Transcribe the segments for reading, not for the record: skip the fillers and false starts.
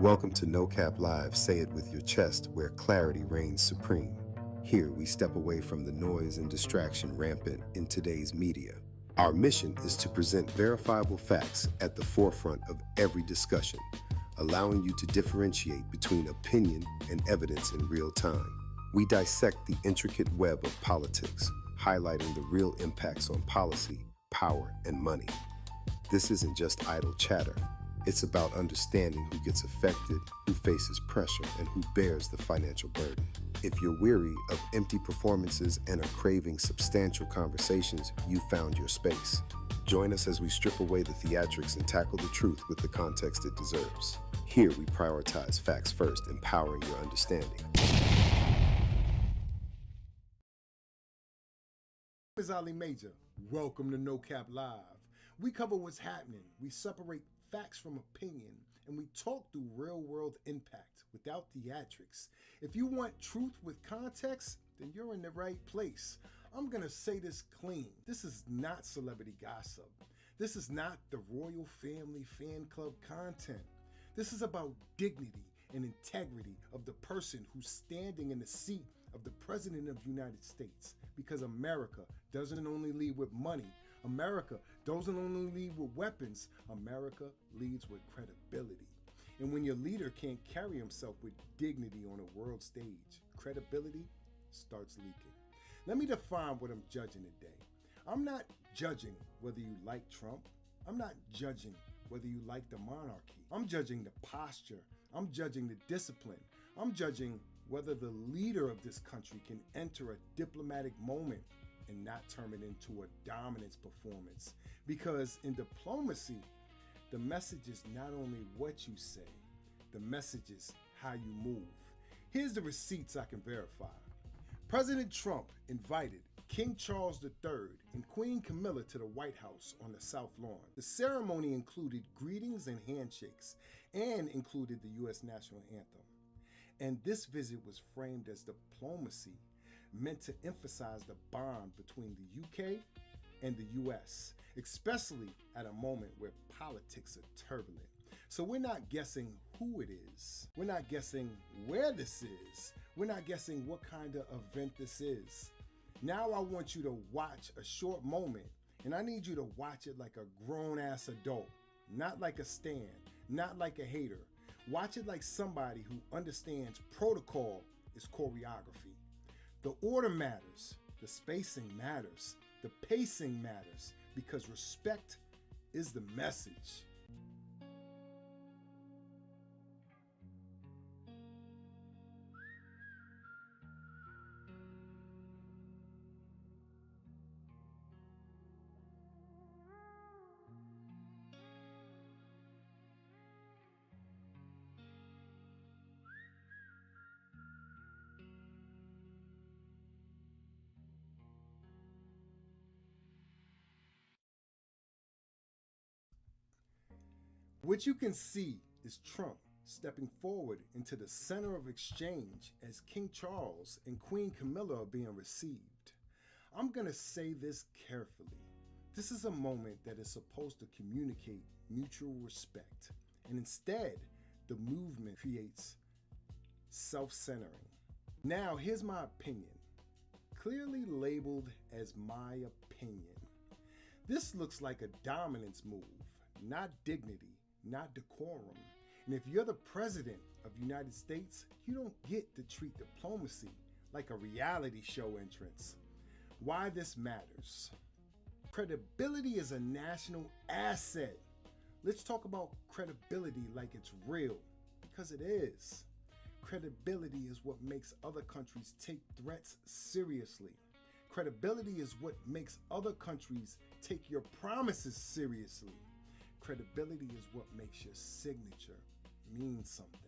Welcome to No Cap Live. Say it with your chest, where clarity reigns supreme. Here we step away from the noise and distraction rampant in today's media. Our mission is to present verifiable facts at the forefront of every discussion, allowing you to differentiate between opinion and evidence in real time. We dissect the intricate web of politics, highlighting the real impacts on policy, power, and money. This isn't just idle chatter. It's about understanding who gets affected, who faces pressure, and who bears the financial burden. If you're weary of empty performances and are craving substantial conversations, you found your space. Join us as we strip away the theatrics and tackle the truth with the context it deserves. Here we prioritize facts first, empowering your understanding. This is Allee Major. Welcome to No Cap Live. We cover what's happening. We separate facts from opinion, and we talk through real-world impact without theatrics. If you want truth with context, then you're in the right place. I'm gonna say this clean. This is not celebrity gossip. This is not the royal family fan club content. This is about dignity and integrity of the person who's standing in the seat of the President of the United States. Because America doesn't only lead with money. America doesn't only lead with weapons. America leads with credibility. And when your leader can't carry himself with dignity on a world stage, credibility starts leaking. Let me define what I'm judging today. I'm not judging whether you like Trump. I'm not judging whether you like the monarchy. I'm judging the posture. I'm judging the discipline. I'm judging whether the leader of this country can enter a diplomatic moment and not turn it into a dominance performance. Because in diplomacy, the message is not only what you say, the message is how you move. Here's the receipts I can verify. President Trump invited King Charles III and Queen Camilla to the White House on the South Lawn. The ceremony included greetings and handshakes and included the U.S. national anthem. And this visit was framed as diplomacy, meant to emphasize the bond between the UK and the US, especially at a moment where politics are turbulent. So we're not guessing who it is. We're not guessing where this is. We're not guessing what kind of event this is. Now I want you to watch a short moment, and I need you to watch it like a grown-ass adult, not like a stan, not like a hater. Watch it like somebody who understands protocol is choreography. The order matters, the spacing matters, the pacing matters, because respect is the message. What you can see is Trump stepping forward into the center of exchange as King Charles and Queen Camilla are being received. I'm going to say this carefully. This is a moment that is supposed to communicate mutual respect, and instead, the movement creates self-centering. Now, here's my opinion, clearly labeled as my opinion. This looks like a dominance move, not dignity, not decorum. And if you're the president of the United States, you don't get to treat diplomacy like a reality show entrance. Why this matters. Credibility is a national asset. Let's talk about credibility like it's real, because it is. Credibility is what makes other countries take threats seriously. Credibility is what makes other countries take your promises seriously. Credibility is what makes your signature mean something.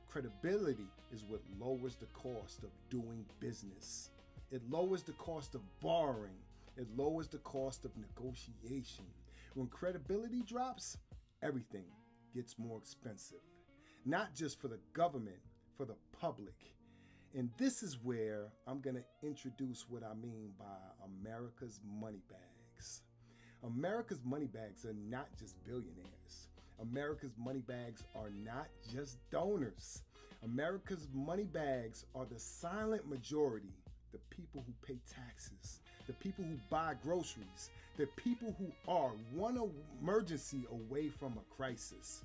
Credibility is what lowers the cost of doing business. It lowers the cost of borrowing. It lowers the cost of negotiation. When credibility drops, everything gets more expensive. Not just for the government, for the public. And this is where I'm going to introduce what I mean by America's money bags. America's money bags are not just billionaires. America's money bags are not just donors. America's money bags are the silent majority, the people who pay taxes, the people who buy groceries, the people who are one emergency away from a crisis.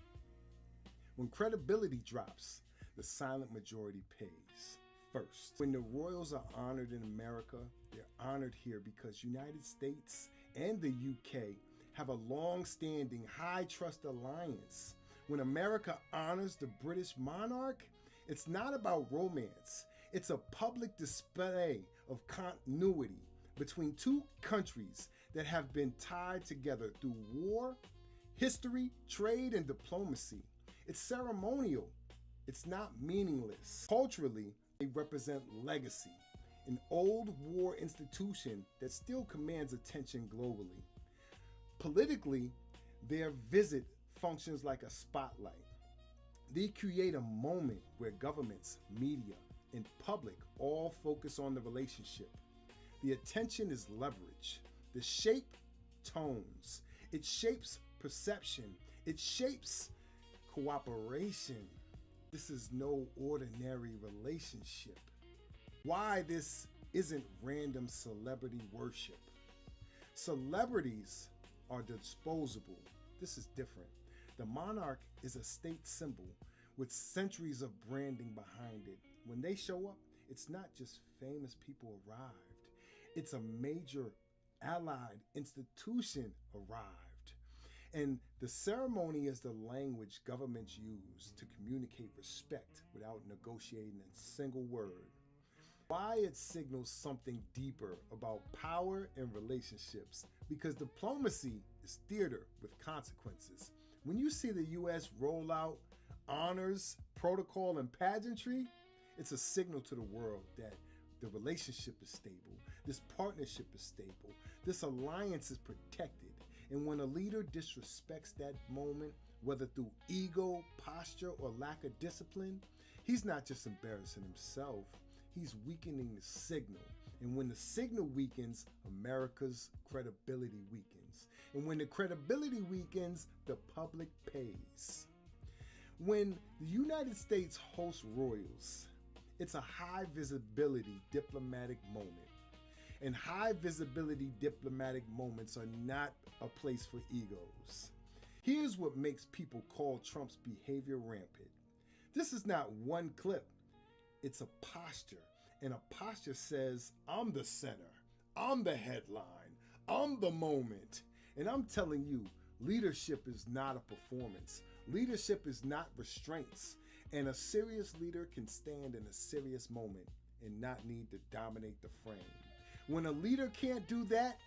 When credibility drops, the silent majority pays first. When the royals are honored in America, they're honored here because United States and the UK have a long-standing high-trust alliance. When America honors the British monarch, it's not about romance. It's a public display of continuity between two countries that have been tied together through war, history, trade, and diplomacy. It's ceremonial. It's not meaningless. Culturally, they represent legacy, an old war institution that still commands attention globally. Politically, their visit functions like a spotlight. They create a moment where governments, media, and public all focus on the relationship. The attention is leverage. The shape tones. It shapes perception. It shapes cooperation. This is no ordinary relationship. Why this isn't random celebrity worship. Celebrities are disposable. This is different. The monarch is a state symbol with centuries of branding behind it. When they show up, it's not just famous people arrived. It's a major allied institution arrived. And the ceremony is the language governments use to communicate respect without negotiating a single word. Why it signals something deeper about power and relationships, because diplomacy is theater with consequences. When you see the US roll out honors, protocol, and pageantry, it's a signal to the world that the relationship is stable, this partnership is stable, this alliance is protected. And when a leader disrespects that moment, whether through ego, posture, or lack of discipline, he's not just embarrassing himself, he's weakening the signal. And when the signal weakens, America's credibility weakens. And when the credibility weakens, the public pays. When the United States hosts royals, it's a high visibility diplomatic moment. And high visibility diplomatic moments are not a place for egos. Here's what makes people call Trump's behavior rampant. This is not one clip, it's a posture. And a posture says, I'm the center, I'm the headline, I'm the moment. And I'm telling you, leadership is not a performance. Leadership is not restraints. And a serious leader can stand in a serious moment and not need to dominate the frame. When a leader can't do that,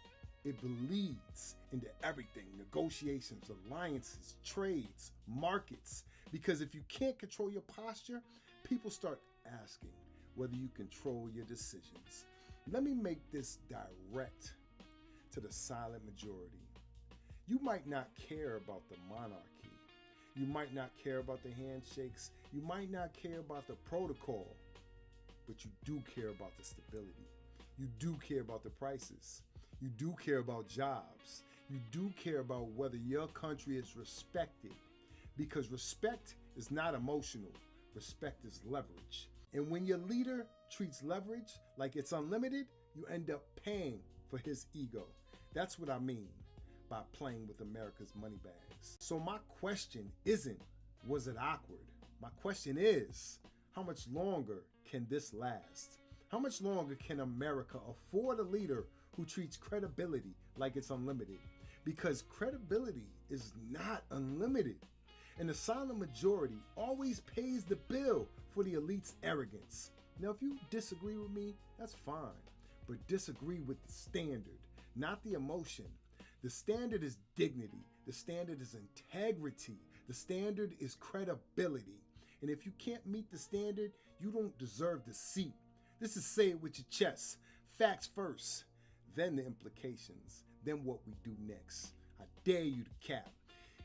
it bleeds into everything: negotiations, alliances, trades, markets. Because if you can't control your posture, people start asking whether you control your decisions. Let me make this direct to the silent majority. You might not care about the monarchy. You might not care about the handshakes. You might not care about the protocol, but you do care about the stability. You do care about the prices. You do care about jobs. You do care about whether your country is respected, because respect is not emotional. Respect is leverage. And when your leader treats leverage like it's unlimited, you end up paying for his ego. That's what I mean by playing with America's money bags. So my question isn't, was it awkward? My question is, how much longer can this last? How much longer can America afford a leader who treats credibility like it's unlimited? Because credibility is not unlimited. And the silent majority always pays the bill for the elite's arrogance. Now, if you disagree with me, that's fine. But disagree with the standard, not the emotion. The standard is dignity. The standard is integrity. The standard is credibility. And if you can't meet the standard, you don't deserve the seat. This is say it with your chest. Facts first, then the implications, then what we do next. I dare you to cap.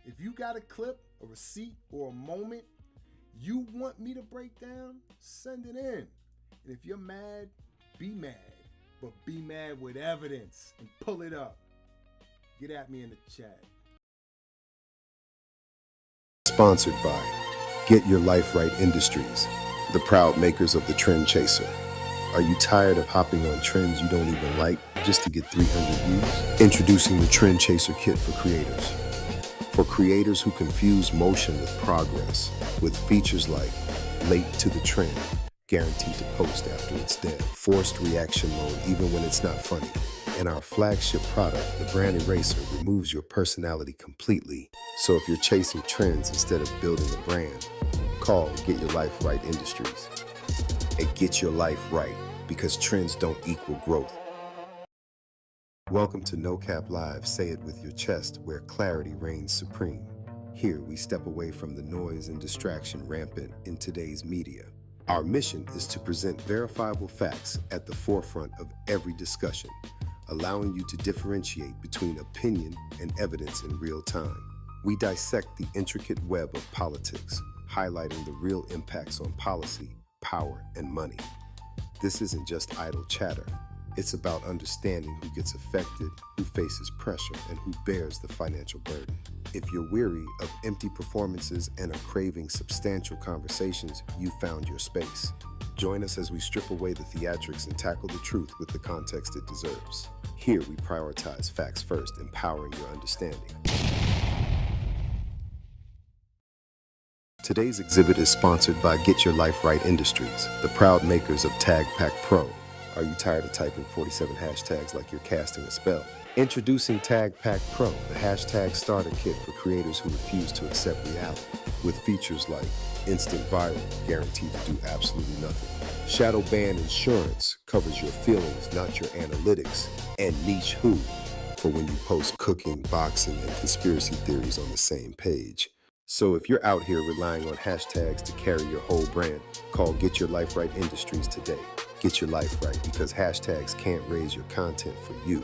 If you got a clip, a receipt, or a moment you want me to break down, send it in. And if you're mad, be mad. But be mad with evidence and pull it up. Get at me in the chat. sponsored by Get Your Life Right Industries, the proud makers of the Trend Chaser. Are you tired of hopping on trends you don't even like just to get 300 views? Introducing the Trend Chaser Kit for creators. For creators who confuse motion with progress, with features like late to the trend, guaranteed to post after it's dead, forced reaction mode even when it's not funny, and our flagship product, the Brand Eraser, removes your personality completely. So if you're chasing trends instead of building a brand, call Get Your Life Right Industries. And get your life right, because trends don't equal growth. Welcome to No Cap Live, say it with your chest, where clarity reigns supreme. Here we step away from the noise and distraction rampant in today's media. Our mission is to present verifiable facts at the forefront of every discussion, allowing you to differentiate between opinion and evidence in real time. We dissect the intricate web of politics, highlighting the real impacts on policy, power, and money. This isn't just idle chatter. It's about understanding who gets affected, who faces pressure, and who bears the financial burden. If you're weary of empty performances and are craving substantial conversations, you found your space. Join us as we strip away the theatrics and tackle the truth with the context it deserves. Here we prioritize facts first, empowering your understanding. Today's exhibit is sponsored by Get Your Life Right Industries, the proud makers of Tag Pack Pro. Are you tired of typing 47 hashtags like you're casting a spell? Introducing Tag Pack Pro, the hashtag starter kit for creators who refuse to accept reality, with features like instant viral, guaranteed to do absolutely nothing. Shadow ban insurance covers your feelings, not your analytics, and niche who, for when you post cooking, boxing, and conspiracy theories on the same page. So if you're out here relying on hashtags to carry your whole brand, call Get Your Life Right Industries today. Get your life right, because hashtags can't raise your content for you.